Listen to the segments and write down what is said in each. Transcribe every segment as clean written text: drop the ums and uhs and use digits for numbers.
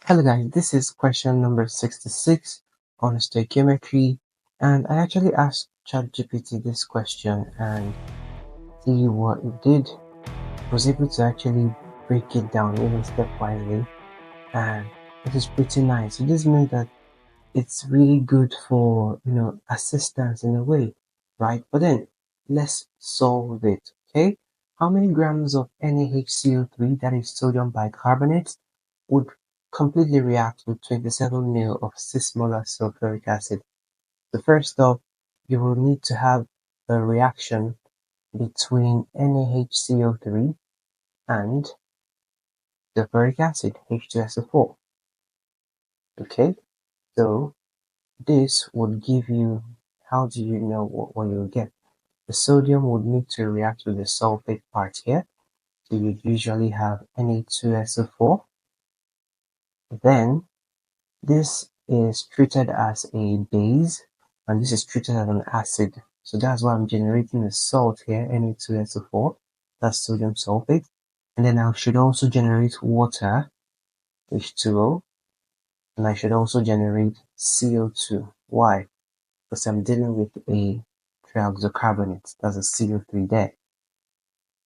Hello guys, this is question number 66 on stoichiometry, and I actually asked ChatGPT this question and see what it did. I was able to actually break it down even stepwisely, and it is pretty nice. So this means that it's really good for assistance in a way, right? But then let's solve it, okay? How many grams of NaHCO3, that is sodium bicarbonate, would completely react with 27 ml of 6 molar sulfuric acid? So first off, you will need to have a reaction between NaHCO3 and sulfuric acid, H2SO4. Okay, so this would give you, how do you know what you'll get? The sodium would need to react with the sulfate part here. So you'd usually have Na2SO4. Then this is treated as a base and this is treated as an acid. So that's why I'm generating the salt here, Na2SO4. That's sodium sulfate. And then I should also generate water, H2O. And I should also generate CO2. Why? Because I'm dealing with a trioxocarbonate, that's a CO3 there.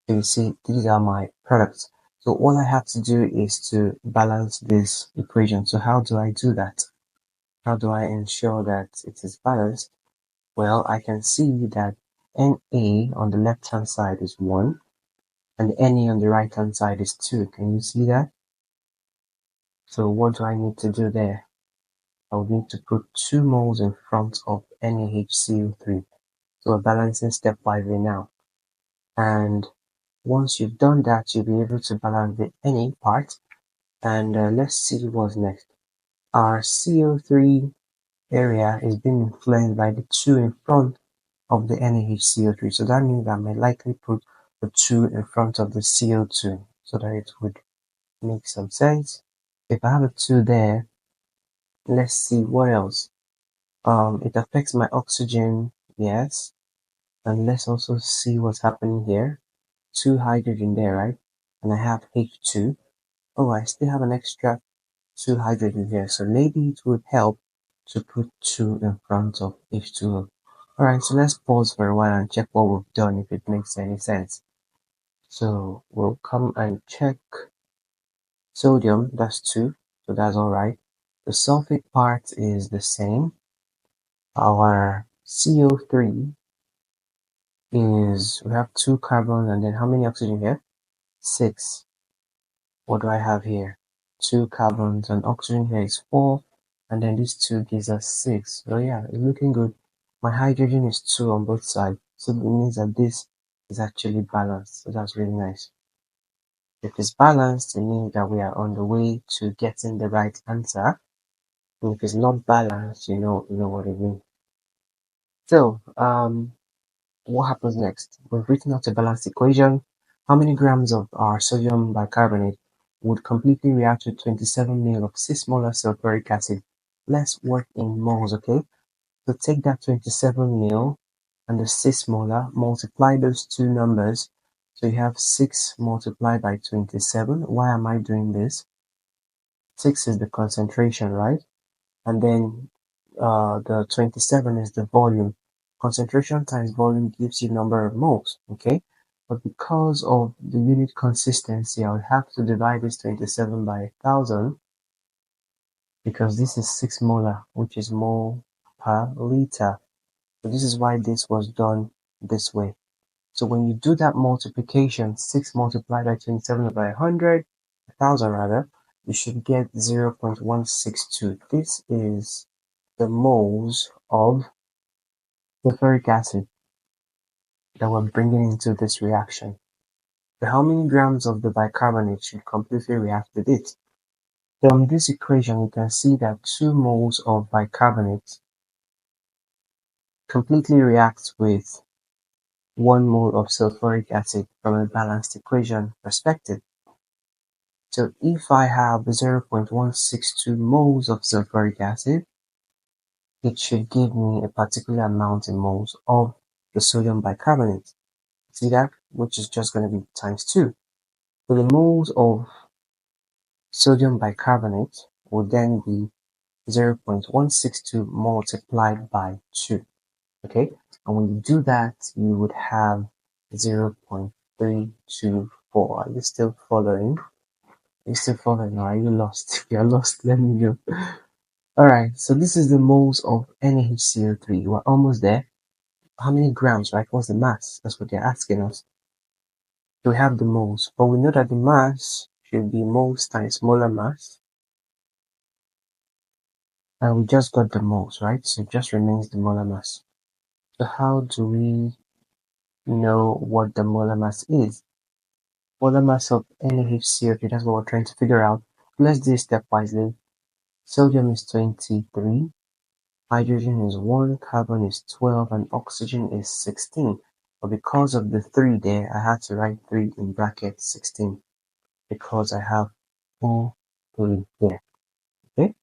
So you see, these are my products. So all I have to do is to balance this equation. So how do I do that? How do I ensure that it is balanced? Well, I can see that Na on the left hand side is 1 and Na on the right hand side is 2. Can you see that? So what do I need to do there? I would need to put 2 moles in front of NaHCO3. So we're balancing stepwise now. And once you've done that, you'll be able to balance the Na part. And let's see what's next. Our CO3 area is being influenced by the 2 in front of the NaHCO3. So that means I may likely put the 2 in front of the CO2 so that it would make some sense. If I have a 2 there, let's see what else. It affects my oxygen, yes. And let's also see what's happening here. 2 hydrogen there, right? And I have H2. Oh, I still have an extra 2 hydrogen here. So maybe it would help to put 2 in front of H2O. Alright, so let's pause for a while and check what we've done, if it makes any sense. So we'll come and check sodium, that's 2, so that's alright. The sulfate part is the same. Our CO3 is, we have 2 carbons and then how many oxygen here? 6. What do I have here? 2 carbons and oxygen here is 4, and then these 2 gives us 6. So yeah, it's looking good. My hydrogen is 2 on both sides, so it means that this is actually balanced. So that's really nice. If it's balanced, it means that we are on the way to getting the right answer. And if it's not balanced, you know what it means. So what happens next? We've written out a balanced equation. How many grams of our sodium bicarbonate would completely react with 27 ml of 6 molar sulfuric acid? Let's work in moles, okay? So take that 27 ml and the 6 molar, multiply those two numbers. So you have 6 multiplied by 27. Why am I doing this? 6 is the concentration, right? And then the 27 is the volume. Concentration times volume gives you number of moles, okay? But because of the unit consistency, I would have to divide this 27 by 1000 because this is 6 molar, which is mole per liter. So this is why this was done this way. So when you do that multiplication, 6 multiplied by 27 by 100, 1000 rather, you should get 0.162. This is the moles of sulfuric acid that we're bringing into this reaction. So how many grams of the bicarbonate should completely react with it? From this equation, you can see that 2 moles of bicarbonate completely reacts with 1 mole of sulfuric acid from a balanced equation perspective. So if I have 0.162 moles of sulfuric acid, it should give me a particular amount in moles of the sodium bicarbonate. See that? Which is just going to be times 2. So the moles of sodium bicarbonate would then be 0.162 multiplied by 2. Okay, and when you do that, you would have 0.324. Are you still following? Are you still following, or are you lost? If you're lost, let me know. Alright, so this is the moles of NaHCO3. We're almost there. How many grams, right? What's the mass? That's what they're asking us. So we have the moles, but we know that the mass should be moles times molar mass. And we just got the moles, right? So it just remains the molar mass. So how do we know what the molar mass is? Molar mass of NaHCO3, that's what we're trying to figure out. Let's do it stepwisely. Sodium is 23, hydrogen is 1, carbon is 12, and oxygen is 16. But because of the 3 there, I had to write 3 in brackets 16 because I have 4 3 here. Okay?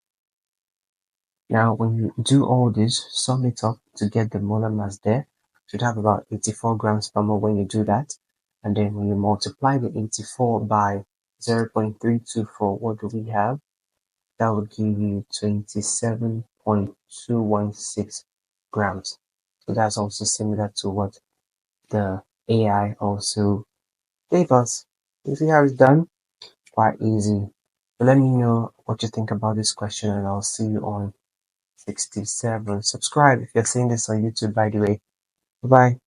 Now, when you do all this, sum it up to get the molar mass there. Should have about 84 grams per mole when you do that. And then when you multiply the 84 by 0.324, what do we have? That would give you 27.216 grams. So that's also similar to what the AI also gave us. You see how it's done? Quite easy. So let me know what you think about this question, and I'll see you on 67. Subscribe if you're seeing this on YouTube, by the way. Bye bye.